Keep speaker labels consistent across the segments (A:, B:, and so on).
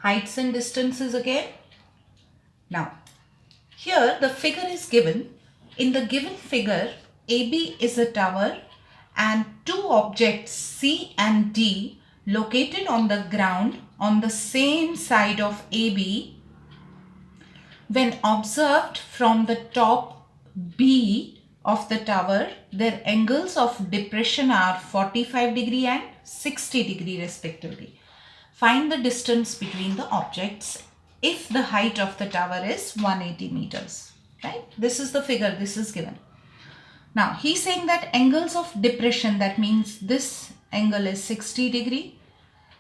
A: heights and distances again. Now, here the figure is given. In the given figure, AB is a tower and two objects C and D located on the ground on the same side of AB. When observed from the top B of the tower, their angles of depression are 45 degree and 60 degree respectively. Find the distance between the objects if the height of the tower is 180 meters. Right? This is the figure, this is given. Now, he's saying that angles of depression, that means this angle is 60 degree.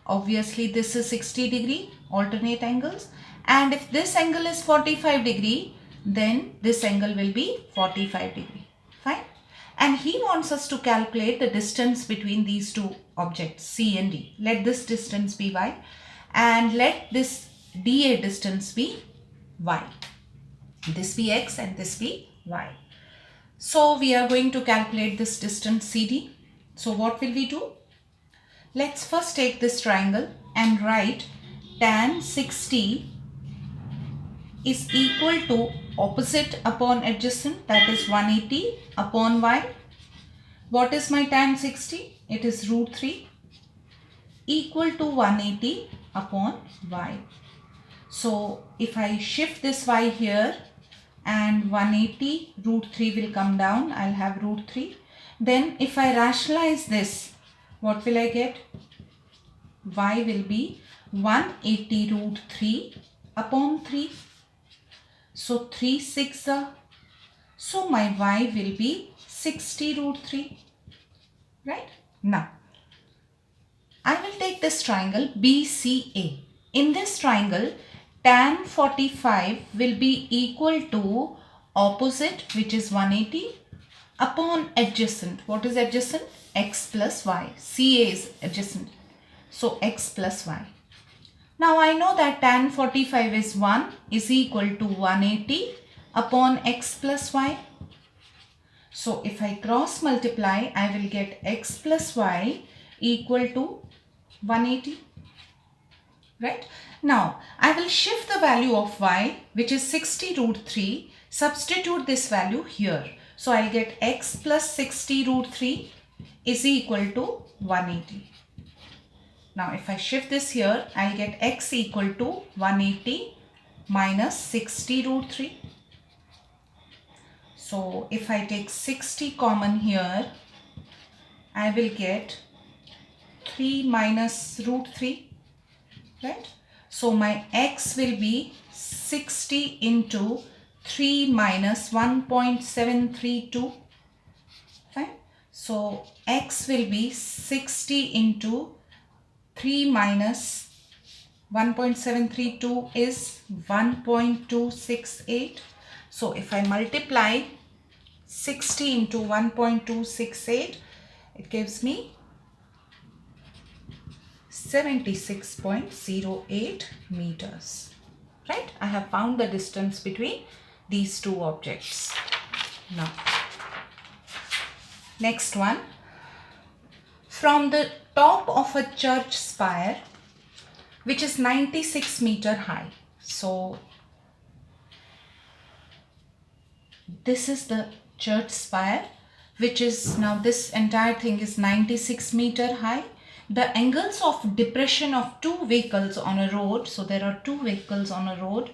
A: Obviously, this is 60 degree, alternate angles. And if this angle is 45 degree, then this angle will be 45 degree. Fine. And he wants us to calculate the distance between these two objects, C and D. Let this distance be y and let this dA distance be y. This be x and this be y. So we are going to calculate this distance CD. So what will we do? Let's first take this triangle and write tan 60 is equal to opposite upon adjacent, that is 180 upon y. What is my tan 60? It is root 3 equal to 180 upon y. So if I shift this y here and 180 root 3 will come down, I'll have root 3. Then if I rationalize this, what will I get? Y will be 180 root 3 upon 3. So 3 6 so my y will be 60 root 3. Right? Now, I will take this triangle BCA. In this triangle, tan 45 will be equal to opposite, which is 180, upon adjacent. What is adjacent? X plus y. CA is adjacent. So x plus y. Now I know that tan 45 is 1 is equal to 180 upon x plus y. So if I cross multiply, I will get x plus y equal to 180. Right? Now I will shift the value of y, which is 60 root 3. Substitute this value here. So I'll get x plus 60 root 3 is equal to 180. Now if I shift this here, I'll get x equal to 180 minus 60 root 3. So if I take 60 common here, I will get 3 minus root 3. Right? So my x will be 60 into 3 minus 1.732. Fine. So x will be 60 into 3 minus 1.732 is 1.268. So if I multiply 60 into 1.268, it gives me 76.08 meters. Right? I have found the distance between these two objects. Now, next one. From the top of a church spire, which is 96 meter high. So this is the church spire, which is, now this entire thing is 96 meter high. The angles of depression of two vehicles on a road, so there are two vehicles on a road,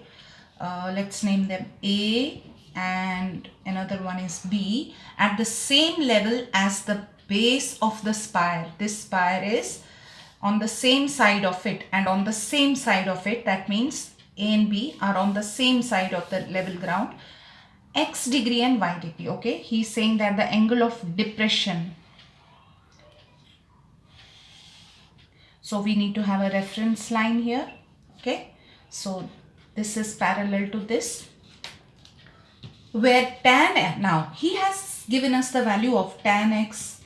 A: let's name them A and another one is B, at the same level as the base of the spire. This spire is on the same side of it, and on the same side of it, that means A and B are on the same side of the level ground, x degree and y degree. Okay, he's saying that the angle of depression, so we need to have a reference line here. Okay, so this is parallel to this, where tan, now he has given us the value of tan x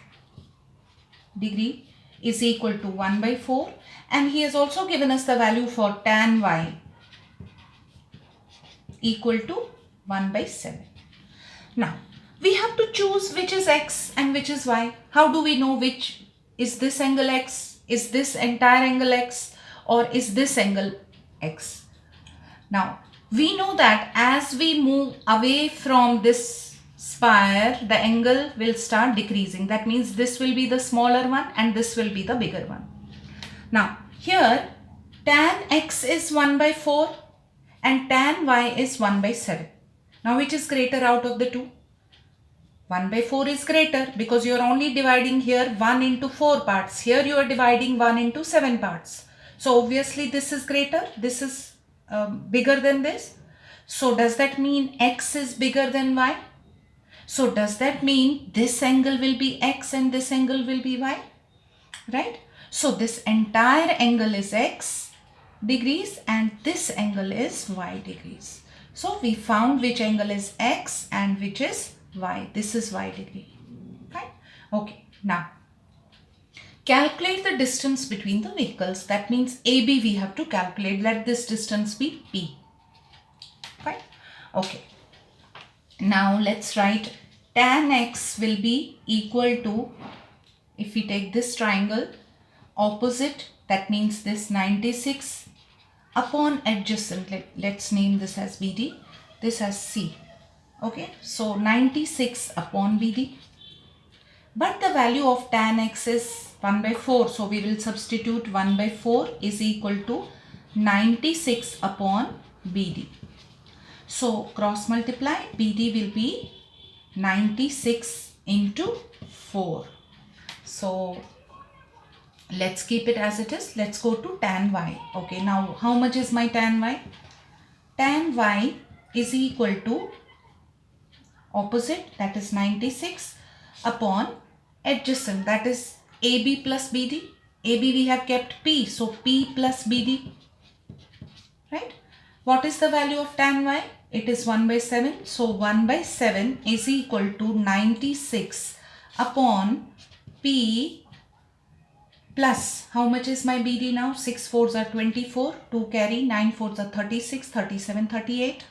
A: degree is equal to 1 by 4, and he has also given us the value for tan y equal to 1 by 7. Now we have to choose which is x and which is y. How do we know which is this angle x, is this entire angle x, or is this angle x. Now, we know that as we move away from this spire, the angle will start decreasing. That means this will be the smaller one and this will be the bigger one. Now, here tan x is 1 by 4 and tan y is 1 by 7. Now, which is greater out of the two? 1 by 4 is greater because you are only dividing here 1 into 4 parts. Here you are dividing 1 into 7 parts. So, obviously this is greater. This is bigger than this. So, does that mean x is bigger than y? So, does that mean this angle will be x and this angle will be y? Right? So, this entire angle is x degrees and this angle is y degrees. So, we found which angle is x and which is y. This is y degree. Right? Okay. Now, calculate the distance between the vehicles. That means AB we have to calculate. Let this distance be P. Right? Okay. Now, let's write tan x will be equal to, if we take this triangle, opposite, that means this 96 upon adjacent. Let's name this as BD, this as C. Okay, so 96 upon BD. But the value of tan x is 1 by 4. So we will substitute 1 by 4 is equal to 96 upon BD. So cross multiply, BD will be 96 into 4. So let's keep it as it is. Let's go to tan y. Okay, now how much is my tan y? Tan y is equal to opposite, that is 96 upon adjacent, that is AB plus BD. AB we have kept P, so P plus BD. Right? What is the value of tan y? It is 1 by 7. So 1 by 7 is equal to 96 upon P plus, how much is my BD now? 6 4s are 24, 2 carry, 9 4s are 36, 37, 38.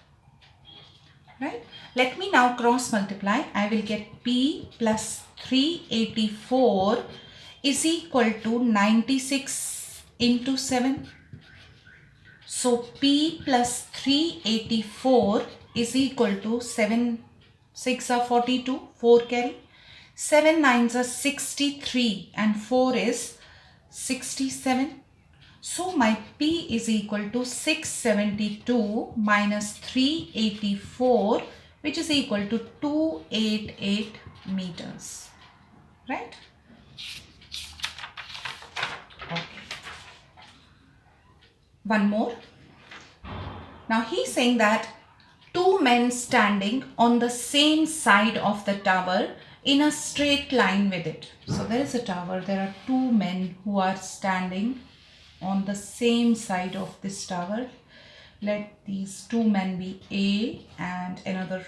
A: Right? Let me now cross multiply. I will get P plus 384 is equal to 96 into 7. So P plus 384 is equal to 7 6 are 42, 4 carry, 7 9s are 63 and 4 is 67. So my P is equal to 672 minus 384, which is equal to 288 meters. Right? Okay. One more. Now he's saying that two men standing on the same side of the tower in a straight line with it. So there is a tower. There are two men who are standing on the same side of this tower. Let these two men be A and another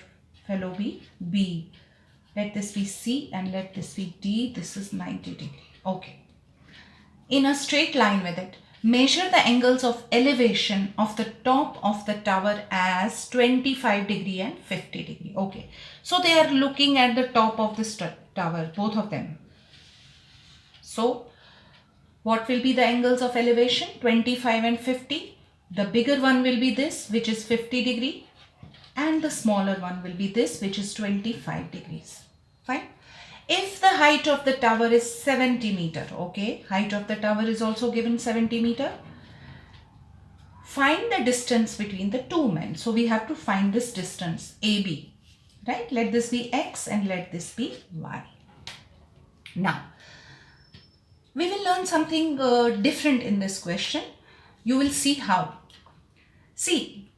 A: fellow be B. Let this be C and let this be D. This is 90 degree. Okay. In a straight line with it, measure the angles of elevation of the top of the tower as 25 degree and 50 degree. Okay. So they are looking at the top of this tower, both of them. So what will be the angles of elevation? 25 and 50. The bigger one will be this, which is 50 degree. And the smaller one will be this, which is 25 degrees. Fine. If the height of the tower is 70 meter, okay, height of the tower is also given 70 meter. Find the distance between the two men. So we have to find this distance, AB. Right? Let this be X and let this be Y. Now, we will learn something different in this question. You will see how. See,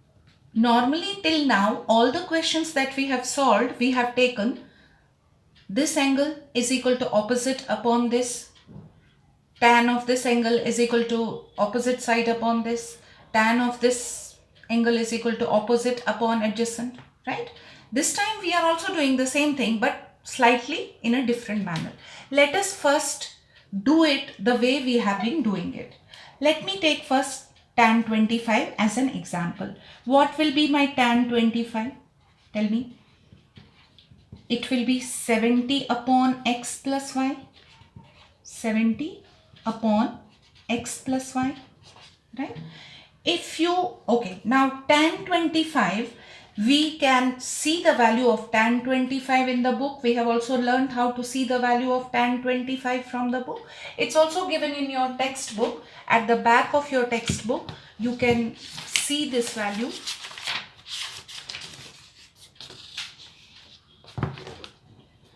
A: normally till now, all the questions that we have solved, we have taken this angle is equal to opposite upon this. Tan of this angle is equal to opposite side upon this. Tan of this angle is equal to opposite upon adjacent. Right? This time we are also doing the same thing, but slightly in a different manner. Let us first do it the way we have been doing it. Let me take first tan 25 as an example. What will be my tan 25? Tell me. It will be 70 upon x plus y. 70 upon x plus y. Right? if you, okay, now tan 25, we can see the value of tan 25 in the book. We have also learned how to see the value of tan 25 from the book. It's also given in your textbook. At the back of your textbook, you can see this value.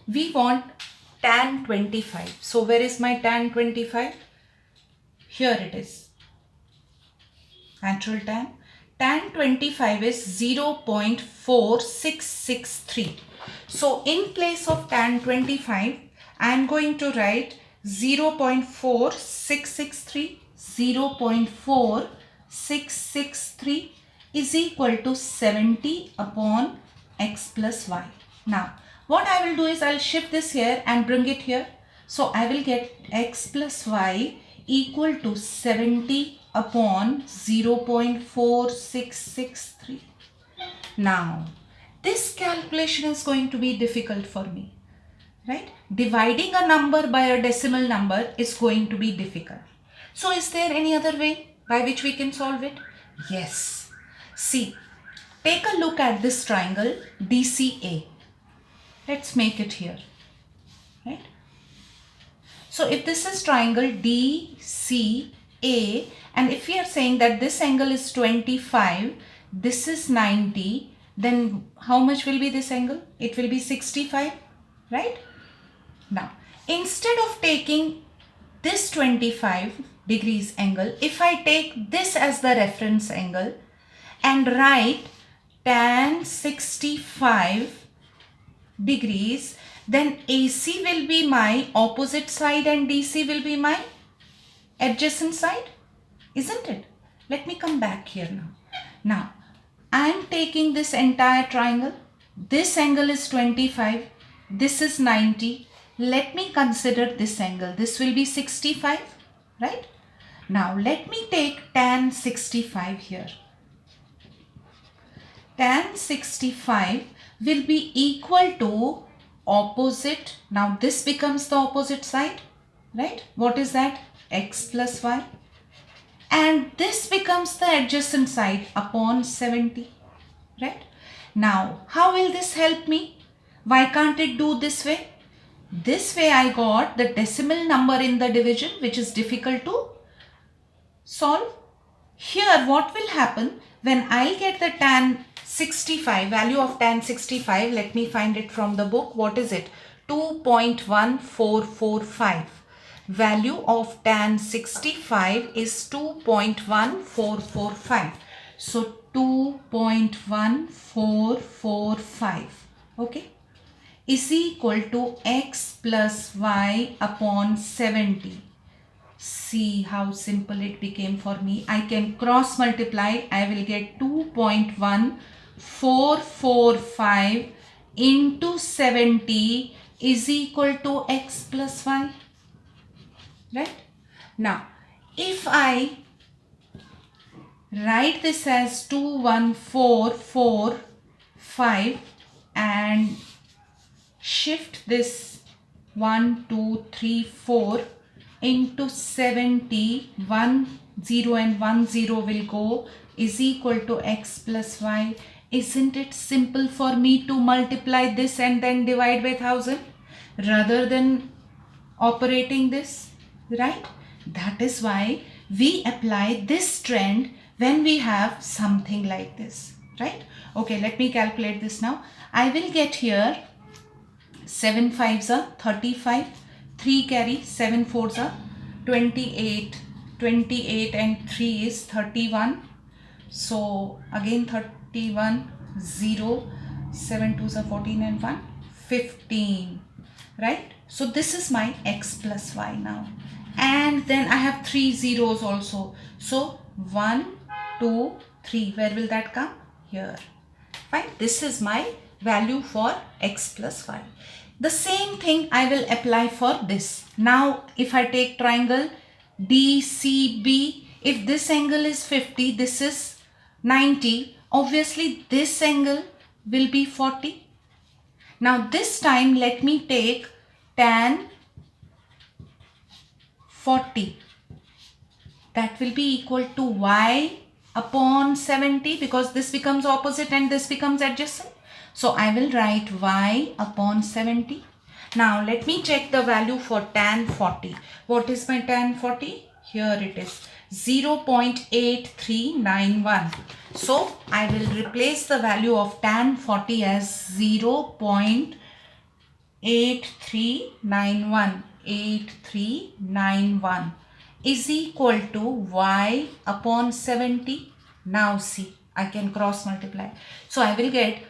A: We want tan 25. So where is my tan 25? Here it is. Natural tan. Tan 25 is 0.4663. So in place of tan 25, I am going to write 0.4663. 0.4663 is equal to 70 upon x plus y. Now, what I will do is I will shift this here and bring it here. So I will get x plus y equal to 70 upon 0.4663. Now, this calculation is going to be difficult for me, right? Dividing a number by a decimal number is going to be difficult. So is there any other way by which we can solve it? Yes. See, take a look at this triangle DCA. Let's make it here, right? So if this is triangle DCA, and if we are saying that this angle is 25, this is 90, then how much will be this angle? It will be 65, right? Now, instead of taking this 25 degrees angle, if I take this as the reference angle and write tan 65 degrees, then AC will be my opposite side and DC will be my adjacent side, isn't it? Let me come back here now. Now, I am taking this entire triangle. This angle is 25. This is 90. Let me consider this angle. This will be 65, right? Now, let me take tan 65 here. Tan 65 will be equal to opposite. Now this becomes the opposite side, right? What is that? X plus y. And this becomes the adjacent side upon 70, right? Now, how will this help me? Why can't it do this way? This way I got the decimal number in the division, which is difficult to solve. Here, what will happen when I get the tan 65, value of tan 65, let me find it from the book. What is it? 2.1445. Value of tan 65 is 2.1445. So 2.1445, okay, is equal to x plus y upon 70. See how simple it became for me. I can cross multiply. I will get 2.1445 into 70 is equal to x plus y, right? Now, if I write this as 21445 and shift this 1, 2, 3, 4 into 70, 1, 0 and 1, 0 will go, is equal to x plus y. Isn't it simple for me to multiply this and then divide by 1000 rather than operating this, right? That is why we apply this trend when we have something like this, right? Okay, let me calculate this now. I will get here 7 5s are 35, 3 carry, 7 4s are 28, 28 and 3 is 31. So again 31, 0, 7 2s are 14 and 1, 15, right? So this is my x plus y now. And then I have 3 zeros also. So 1, 2, 3. Where will that come? Here. Fine. This is my value for x plus y. The same thing I will apply for this. Now, if I take triangle DCB, if this angle is 50, this is 90, obviously this angle will be 40. Now, this time let me take tan 40. That will be equal to y upon 70 because this becomes opposite and this becomes adjacent. So I will write y upon 70. Now let me check the value for tan 40. What is my tan 40? Here it is 0.8391. So I will replace the value of tan 40 as 0.8391 is equal to y upon 70. Now see, I can cross multiply. So I will get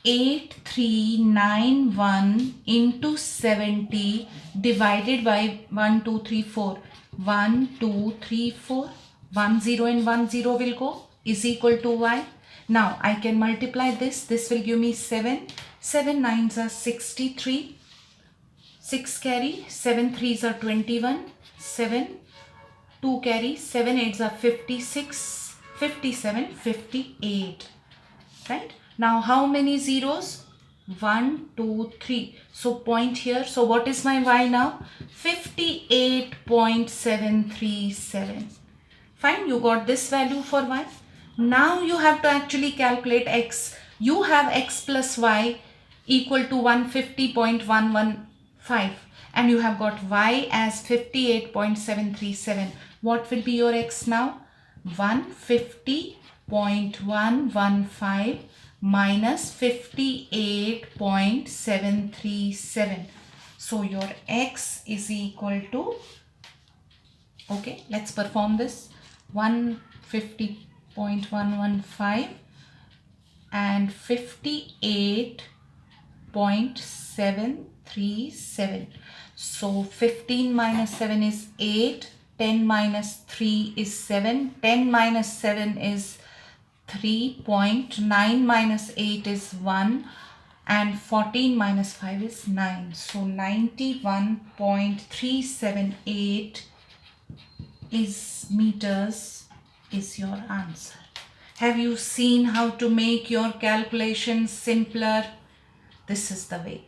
A: 8391 into 70 divided by 1, 2, 3, 4. 1, 2, 3, 4. 1, 0 and 1, 0 will go is equal to y. Now I can multiply this. This will give me 7. 7 9s are 63. 6 carry. 7 3s are 21. 7. 2 carry. 7 8s are 56. 57. 58. Right? Now how many zeros? 1, 2, 3. So point here. So what is my y now? 58.737. Fine, you got this value for y. Now you have to actually calculate x. You have x plus y equal to 150.115 and you have got y as 58.737. What will be your x now? 150.115 minus 58.737. So your x is equal to, okay, let's perform this. 150.115 and 58.737. So 15 minus 7 is 8. 10 minus 3 is 7. 10 minus 7 is 3. 9 minus 8 is 1. And 14 minus 5 is 9. So 91.378 is meters is your answer. Have you seen how to make your calculations simpler? This is the way.